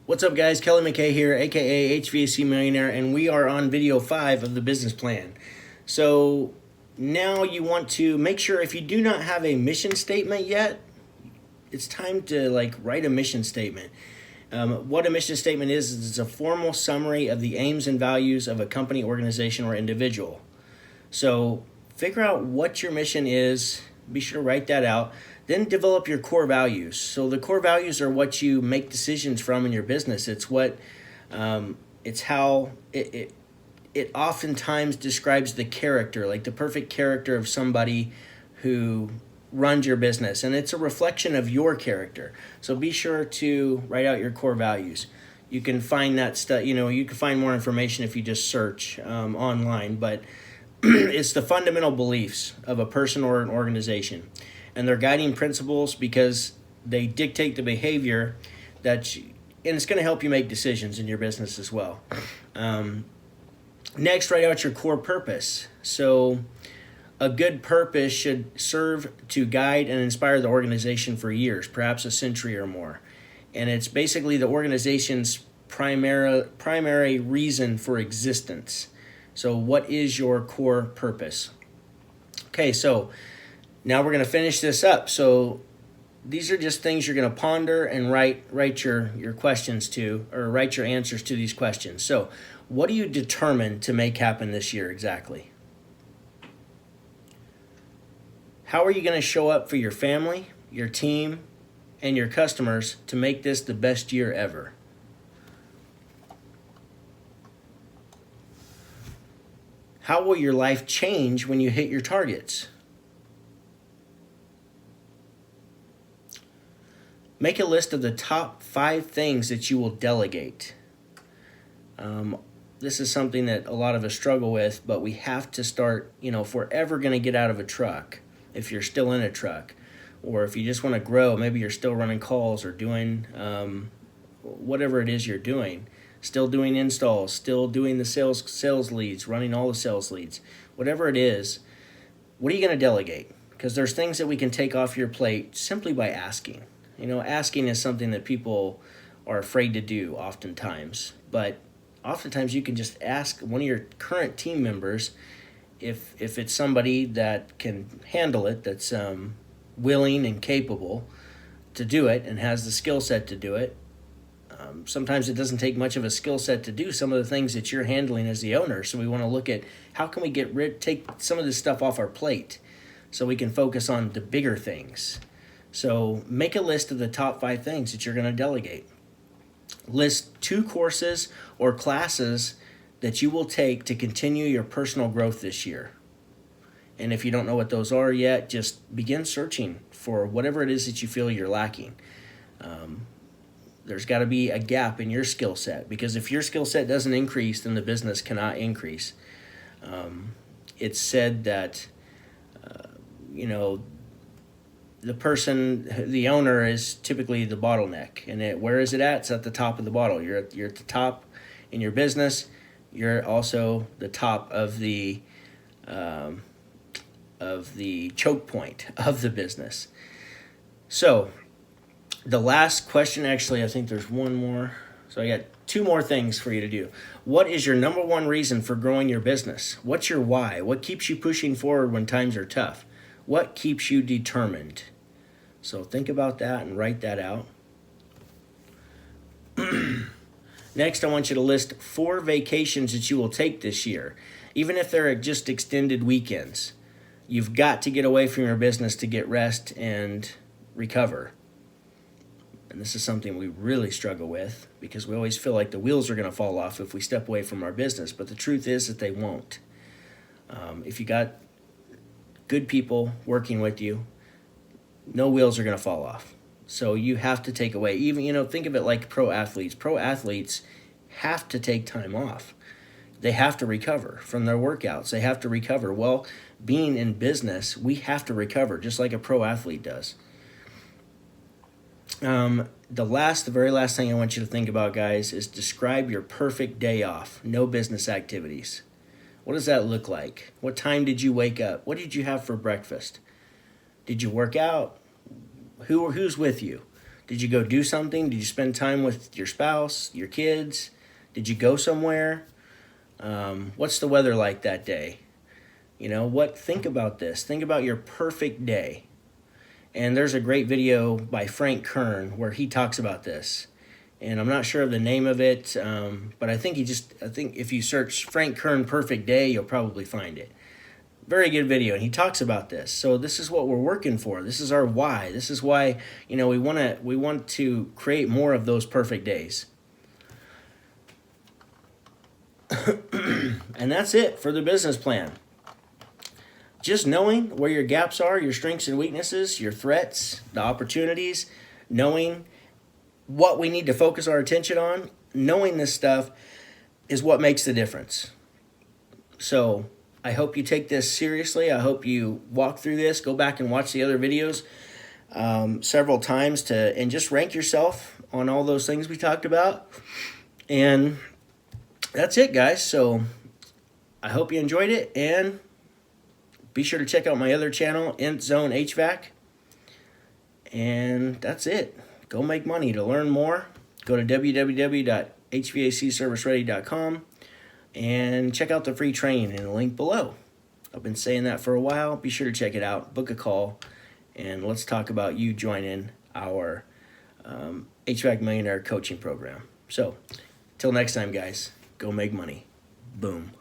What's up, guys? Kelly McKay here, aka HVAC Millionaire, and we are on video 5 of the business plan. So now you want to make sure, if you do not have a mission statement yet, it's time to write a mission statement. What a mission statement is it's a formal summary of the aims and values of a company, organization, or individual. So figure out what your mission is. Be sure to write that out. Then develop your core values. So the core values are what you make decisions from in your business. It's what, it's how it oftentimes describes the character, like the perfect character of somebody who runs your business. And it's a reflection of your character. So be sure to write out your core values. You can find that stuff, you can find more information if you just search online, but it's the fundamental beliefs of a person or an organization. And they're guiding principles because they dictate the behavior and it's going to help you make decisions in your business as well. Next, write out your core purpose. So a good purpose should serve to guide and inspire the organization for years, perhaps a century or more. And it's basically the organization's primary reason for existence. So what is your core purpose? Okay, so now we're going to finish this up. So these are just things you're going to ponder and write your questions to, or write your answers to these questions. So what do you determine to make happen this year exactly? How are you going to show up for your family, your team, and your customers to make this the best year ever? How will your life change when you hit your targets? Make a list of the top 5 things that you will delegate. This is something that a lot of us struggle with, but we have to start, if we're ever going to get out of a truck, if you're still in a truck, or if you just want to grow, maybe you're still running calls or doing whatever it is you're doing, still doing installs, still doing the sales leads, running all the sales leads, whatever it is, what are you going to delegate? Because there's things that we can take off your plate simply by asking. Asking is something that people are afraid to do oftentimes, but oftentimes you can just ask one of your current team members if it's somebody that can handle it, that's willing and capable to do it and has the skill set to do it. Sometimes it doesn't take much of a skill set to do some of the things that you're handling as the owner. So we want to look at how can we take some of this stuff off our plate so we can focus on the bigger things. So make a list of the top 5 things that you're going to delegate. List 2 courses or classes that you will take to continue your personal growth this year. And if you don't know what those are yet, just begin searching for whatever it is that you feel you're lacking. There's got to be a gap in your skill set, because if your skill set doesn't increase, then the business cannot increase. It's said that, the owner is typically the bottleneck. And where is it at? It's at the top of the bottle. You're at the top in your business. You're also the top of the choke point of the business. So the last question, actually, I think there's one more. So I got 2 more things for you to do. What is your number 1 reason for growing your business? What's your why? What keeps you pushing forward when times are tough? What keeps you determined? So think about that and write that out. Next, I want you to list 4 vacations that you will take this year, even if they're just extended weekends. You've got to get away from your business to get rest and recover. And this is something we really struggle with because we always feel like the wheels are going to fall off if we step away from our business. But the truth is that they won't. If you got good people working with you, no wheels are going to fall off. So you have to take away, even, think of it like pro athletes. Pro athletes have to take time off. They have to recover from their workouts. They have to recover. Well, being in business, we have to recover just like a pro athlete does. The very last thing I want you to think about, guys, is describe your perfect day off. No business activities. What does that look like? What time did you wake up? What did you have for breakfast? Did you work out? Who's with you? Did you go do something? Did you spend time with your spouse, your kids? Did you go somewhere? What's the weather like that day? Think about this. Think about your perfect day. And there's a great video by Frank Kern where he talks about this. And I'm not sure of the name of it, but I think if you search Frank Kern perfect day, you'll probably find it. Very good video, and he talks about this. So this is what we're working for. This is our why. This is why we want to create more of those perfect days. And that's it for the business plan. Just knowing where your gaps are, your strengths and weaknesses, your threats, the opportunities, knowing what we need to focus our attention on, knowing this stuff is what makes the difference. So I hope you take this seriously. I hope you walk through this, go back and watch the other videos several times and just rank yourself on all those things we talked about. And that's it, guys. So I hope you enjoyed it, and be sure to check out my other channel, Nth Zone HVAC. And that's it. Go make money. To learn more, go to www.hvacserviceready.com and check out the free training in the link below. I've been saying that for a while. Be sure to check it out. Book a call, and let's talk about you joining our HVAC Millionaire Coaching Program. So, till next time, guys, go make money. Boom.